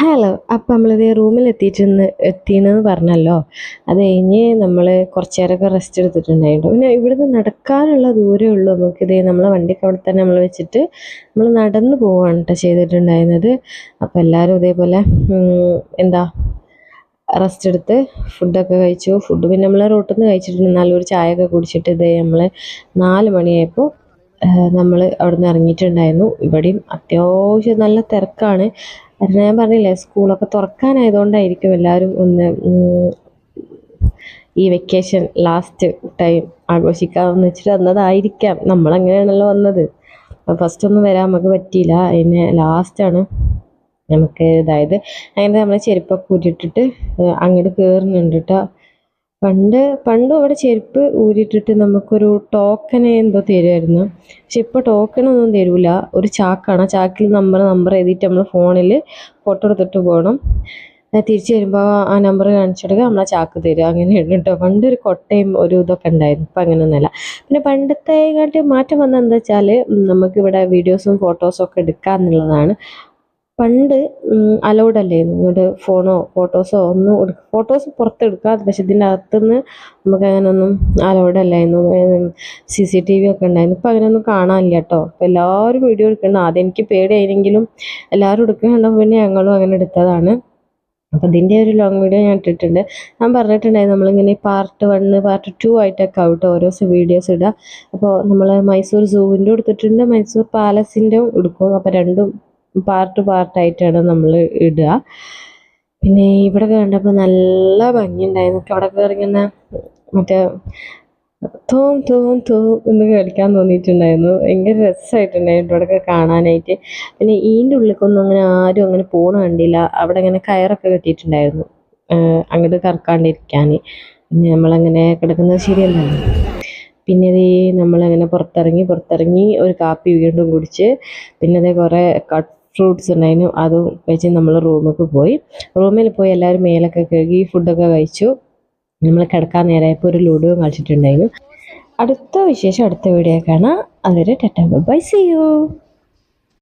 Hello. അപ്പം നമ്മളിത് എത്തിയെന്ന് പറഞ്ഞല്ലോ. അത് കഴിഞ്ഞ് നമ്മൾ കുറച്ച് നേരമൊക്കെ റെസ്റ്റ് എടുത്തിട്ടുണ്ടായിരുന്നു. പിന്നെ ഇവിടുന്ന് നടക്കാനുള്ള ദൂരമേ ഉള്ളൂ നമുക്കിത്. നമ്മളെ വണ്ടിയൊക്കെ അവിടെ തന്നെ നമ്മൾ വെച്ചിട്ട് നമ്മൾ നടന്ന് പോവുകയാണ് കേട്ടോ ചെയ്തിട്ടുണ്ടായിരുന്നത്. അപ്പോൾ എല്ലാവരും ഇതേപോലെ എന്താ റെസ്റ്റ് എടുത്ത് ഫുഡൊക്കെ കഴിച്ചു. ഫുഡ് പിന്നെ നമ്മൾ റോട്ടിൽ നിന്ന് കഴിച്ചിട്ടുണ്ട്. നല്ലൊരു ചായയൊക്കെ കുടിച്ചിട്ട് ഇതേ നമ്മൾ 4 മണിയായപ്പോൾ നമ്മൾ അവിടെ നിന്ന് ഇറങ്ങിയിട്ടുണ്ടായിരുന്നു. ഇവിടെയും അത്യാവശ്യം നല്ല തിരക്കാണ്. കാരണം ഞാൻ പറഞ്ഞില്ലേ, സ്കൂളൊക്കെ തുറക്കാനായതുകൊണ്ടായിരിക്കും എല്ലാവരും ഒന്ന് ഈ വെക്കേഷൻ ലാസ്റ്റ് ടൈം ആഘോഷിക്കാമെന്ന് വെച്ചിട്ട് വന്നതായിരിക്കാം. നമ്മളങ്ങനെയാണല്ലോ വന്നത്. ഫസ്റ്റ് ഒന്നും വരാൻ നമുക്ക് പറ്റിയില്ല. അതിന് ലാസ്റ്റാണ് നമുക്ക് ഇതായത്. അങ്ങനെ നമ്മൾ ചെരുപ്പൊക്കെ ഊരിയിട്ടിട്ട് അങ്ങോട്ട് കയറുന്നുണ്ട് കേട്ടോ. പണ്ടും അവിടെ ചെരുപ്പ് ഊരിയിട്ടിട്ട് നമുക്കൊരു ടോക്കൺ എന്തോ തരുമായിരുന്നു. പക്ഷെ ഇപ്പോൾ ടോക്കണൊന്നും തരില്ല. ഒരു ചാക്കാണ്. ആ ചാക്കിൽ നമ്പർ എഴുതിയിട്ട് നമ്മൾ ഫോണിൽ ഫോട്ടോ എടുത്തിട്ട് പോകണം. തിരിച്ച് വരുമ്പോൾ ആ നമ്പർ കാണിച്ചെടുക്കുക, നമ്മളെ ചാക്ക് തരിക. അങ്ങനെയാണ് കേട്ടോ. പണ്ടൊരു കൊട്ടയും ഒരു ഇതൊക്കെ ഉണ്ടായിരുന്നു. ഇപ്പം അങ്ങനെയൊന്നുമല്ല. പിന്നെ പണ്ടത്തെക്കാട്ടി മാറ്റം വന്നത് എന്താ വെച്ചാൽ നമുക്കിവിടെ വീഡിയോസും ഫോട്ടോസും ഒക്കെ എടുക്കുക എന്നുള്ളതാണ്. പണ്ട് അലൗഡ് അല്ലായിരുന്നു. ഇങ്ങോട്ട് ഫോണോ ഫോട്ടോസോ ഒന്നും ഫോട്ടോസ് പുറത്തെടുക്കാം, പക്ഷെ ഇതിൻ്റെ അകത്തുനിന്ന് നമുക്ക് അങ്ങനെയൊന്നും അലൗഡ് അല്ലായിരുന്നു. CCTV ഒക്കെ ഉണ്ടായിരുന്നു. ഇപ്പം അങ്ങനെയൊന്നും കാണാനില്ല കേട്ടോ. അപ്പോൾ എല്ലാവരും വീഡിയോ എടുക്കണം. ആദ്യം എനിക്ക് പേടിയായിരുന്നെങ്കിലും എല്ലാവരും എടുക്കുന്നുണ്ടാവും. പിന്നെ ഞങ്ങളും അങ്ങനെ എടുത്തതാണ്. അപ്പോൾ ഇതിൻ്റെ ഒരു ലോങ് വീഡിയോ ഞാൻ ഇട്ടിട്ടുണ്ട്. ഞാൻ പറഞ്ഞിട്ടുണ്ടായിരുന്നു നമ്മളിങ്ങനെ പാർട്ട് 1 പാർട്ട് 2 ആയിട്ടൊക്കെ ആവട്ടെ ഓരോ വീഡിയോസ് ഇടുക. അപ്പോൾ നമ്മൾ മൈസൂർ സൂവിൻ്റെ എടുത്തിട്ടുണ്ട്, മൈസൂർ പാലസിൻ്റെ എടുക്കും. അപ്പോൾ രണ്ടും പാർട്ടായിട്ടാണ് നമ്മൾ ഇടുക. പിന്നെ ഇവിടെ കണ്ടപ്പോൾ നല്ല ഭംഗിയുണ്ടായിരുന്നു. അവിടെ കയറി ഇങ്ങനെ മറ്റേ എന്ന് കളിക്കാൻ തോന്നിയിട്ടുണ്ടായിരുന്നു. ഭയങ്കര രസമായിട്ടുണ്ടായിരുന്നു ഇവിടെയൊക്കെ കാണാനായിട്ട്. പിന്നെ ഇതിൻ്റെ ഉള്ളിലേക്കൊന്നും അങ്ങനെ ആരും അങ്ങനെ പോണ കണ്ടില്ല. അവിടെ ഇങ്ങനെ കയറൊക്കെ കെട്ടിയിട്ടുണ്ടായിരുന്നു അങ്ങോട്ട് കറക്കാണ്ടിരിക്കാൻ. പിന്നെ നമ്മളങ്ങനെ കിടക്കുന്നത് ശരിയല്ലല്ലോ. പിന്നെ ഇത് നമ്മളങ്ങനെ പുറത്തിറങ്ങി ഒരു കാപ്പി വീണ്ടും കുടിച്ച്, പിന്നെ അതേ കുറേ കട്ട് ഫ്രൂട്ട്സ് ഉണ്ടായിരുന്നു. അതും വെച്ച് നമ്മൾ റൂമിൽ പോയി എല്ലാവരും മേലൊക്കെ കഴുകി ഫുഡൊക്കെ കഴിച്ചു. നമ്മൾ കിടക്കാൻ നേരമായപ്പോൾ ഒരു ലൂഡോ കളിച്ചിട്ടുണ്ടായിരുന്നു. അടുത്ത വിശേഷം അടുത്ത വീഡിയോ കാണാം. അതുവരെ ടാറ്റാ ബൈ, സീ യു.